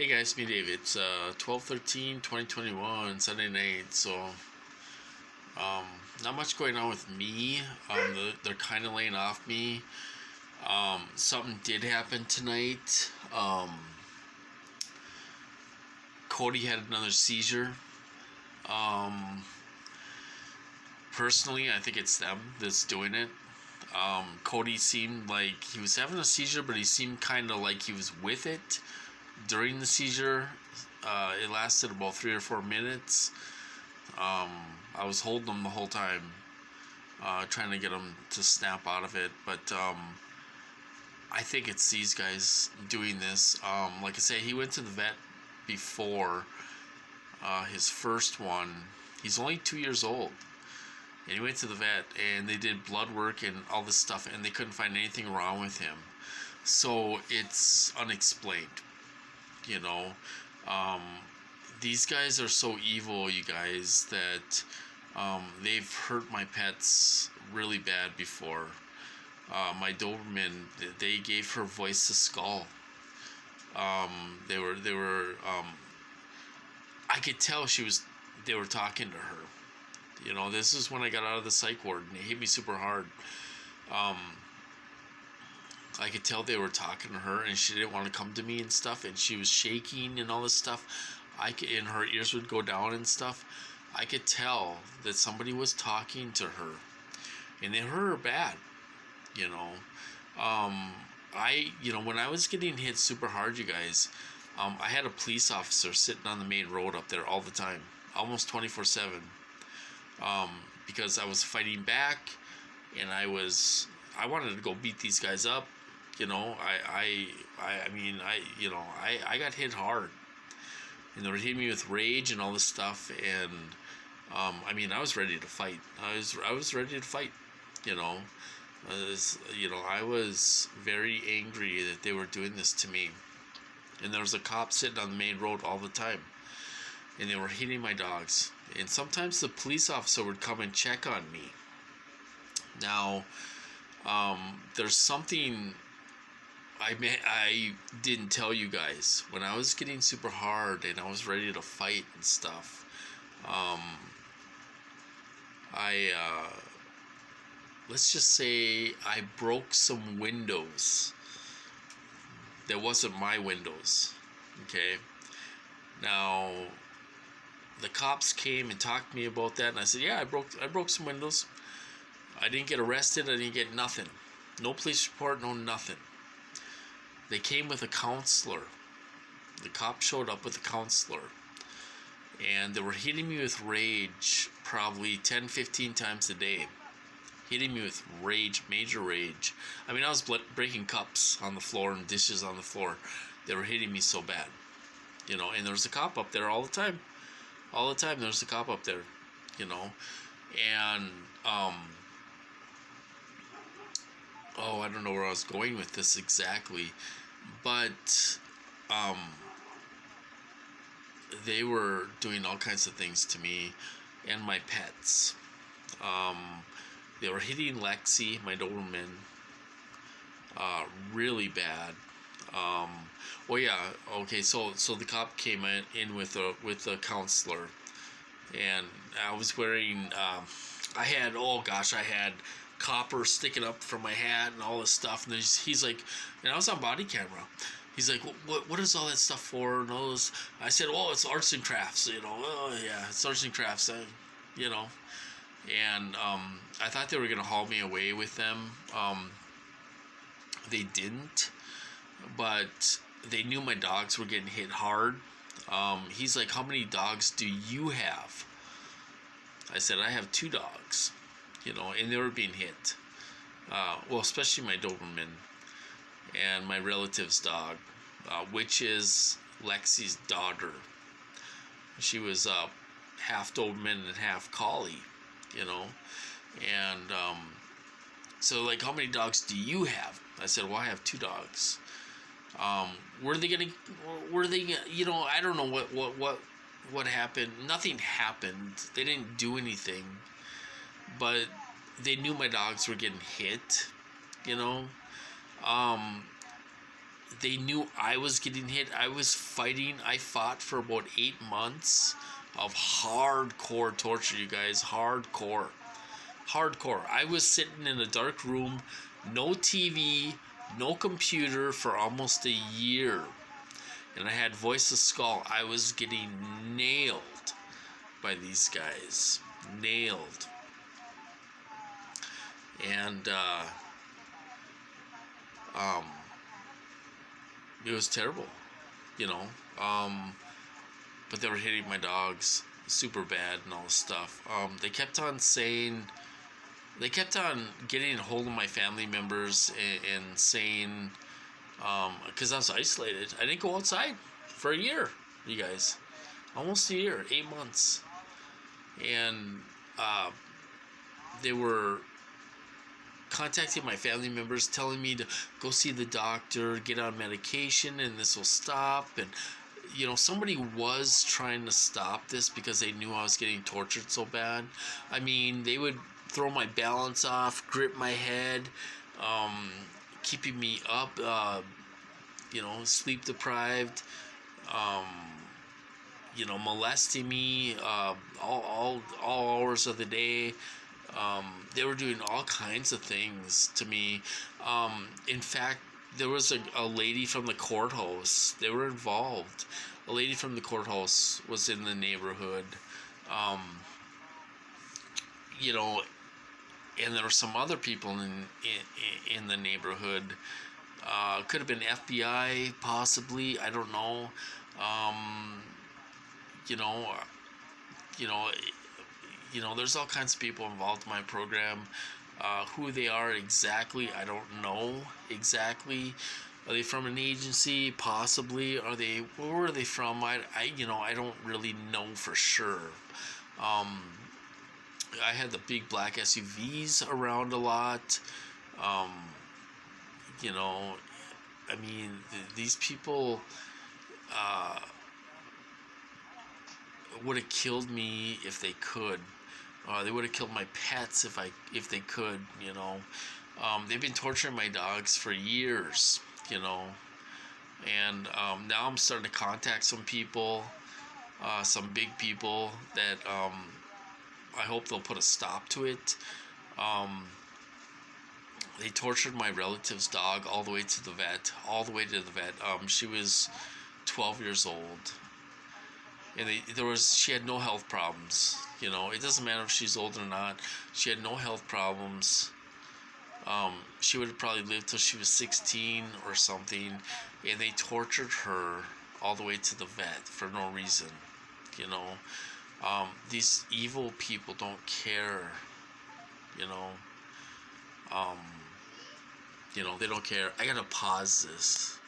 Hey guys, me Dave. It's 12/13/2021 Sunday night. Um, not much going on with me. They're kind of laying off me. Something did happen tonight. Cody had another seizure. Um, Personally, I think it's them that's doing it. Cody seemed like he was having a seizure, but he seemed kind of like he was with it during the seizure. It lasted about 3 or 4 minutes. I was holding him the whole time, trying to get him to snap out of it. But I think it's these guys doing this. Like I say, he went to the vet before his first one. He's only 2 years old. And he went to the vet and they did blood work and all this stuff and they couldn't find anything wrong with him. So it's unexplained, you know. These guys are so evil, you guys, that they've hurt my pets really bad before. My Doberman, they gave her voice to Skull. They were. I could tell they were talking to her. You know, this is when I got out of the psych ward and it hit me super hard. I could tell they were talking to her and she didn't want to come to me and stuff, and she was shaking and all this stuff. And her ears would go down and stuff. I could tell that somebody was talking to her and they hurt her bad, you know. When I was getting hit super hard, you guys, I had a police officer sitting on the main road up there all the time, almost 24/7. Because I was fighting back and I wanted to go beat these guys up, you know. I got hit hard and they were hitting me with rage and all this stuff, and I was ready to fight. I was ready to fight, you know. I was very angry that they were doing this to me, and there was a cop sitting on the main road all the time and they were hitting my dogs. And sometimes the police officer would come and check on me. Now, there's something I didn't tell you guys. When I was getting super hard and I was ready to fight and stuff, let's just say I broke some windows. That wasn't my windows, okay? Now, the cops came and talked to me about that, and I said, yeah, I broke some windows. I didn't get arrested. I didn't get nothing. No police report, no nothing. They came with a counselor. The cop showed up with a counselor, and they were hitting me with rage probably 10-15 times a day. Hitting me with rage, major rage. I was breaking cups on the floor and dishes on the floor. They were hitting me so bad, you know. And there was a cop up there all the time. All the time there's a cop up there, you know. And I don't know where I was going with this exactly, but they were doing all kinds of things to me and my pets. They were hitting Lexi, my Doberman, really bad. So the cop came in with a counselor, and I was wearing, I had copper sticking up from my hat and all this stuff, and he's like, and I was on body camera. He's like, what is all that stuff for? And all this. I said, it's arts and crafts, you know. Oh yeah, it's arts and crafts, you know. And I thought they were gonna haul me away with them. They didn't, but they knew my dogs were getting hit hard. He's like, how many dogs do you have? I said, I have 2 dogs, you know, and they were being hit. Especially my Doberman and my relative's dog, which is Lexi's daughter. She was half Doberman and half Collie, you know. And so, like, how many dogs do you have? I said, well, I have 2 dogs. Were they, you know, I don't know what happened. Nothing happened. They didn't do anything, but they knew my dogs were getting hit, you know. they knew I was getting hit. I was fighting. I fought for about 8 months of hardcore torture, you guys. Hardcore. Hardcore. I was sitting in a dark room, no TV, no computer for almost a year. And I had Voice of Skull. I was getting nailed by these guys. Nailed. And it was terrible, you know. But they were hitting my dogs super bad and all this stuff. They kept on getting a hold of my family members and saying, because I was isolated. I didn't go outside for a year, you guys. Almost a year, 8 months. And they were contacting my family members, telling me to go see the doctor, get on medication, and this will stop. And, you know, somebody was trying to stop this because they knew I was getting tortured so bad. I mean, they would throw my balance off, grip my head, keeping me up, you know, sleep deprived, you know, molesting me all hours of the day. They were doing all kinds of things to me. In fact, there was a lady from the courthouse. They were involved. A lady from the courthouse was in the neighborhood. You know, and there were some other people in the neighborhood. Could have been FBI, possibly. I don't know. You know, there's all kinds of people involved in my program. Who they are exactly, I don't know exactly. Are they from an agency? Possibly. Where are they from? I don't really know for sure. I had the big black SUVs around a lot. You know, I mean, these people would have killed me if they could. They would have killed my pets if they could, you know. They've been torturing my dogs for years, you know. And now I'm starting to contact some people, some big people that I hope they'll put a stop to it. They tortured my relative's dog all the way to the vet. She was 12 years old. And she had no health problems. You know, it doesn't matter if she's old or not. She had no health problems. She would have probably lived till she was 16 or something. And they tortured her all the way to the vet for no reason. You know, these evil people don't care. You know, they don't care. I gotta pause this.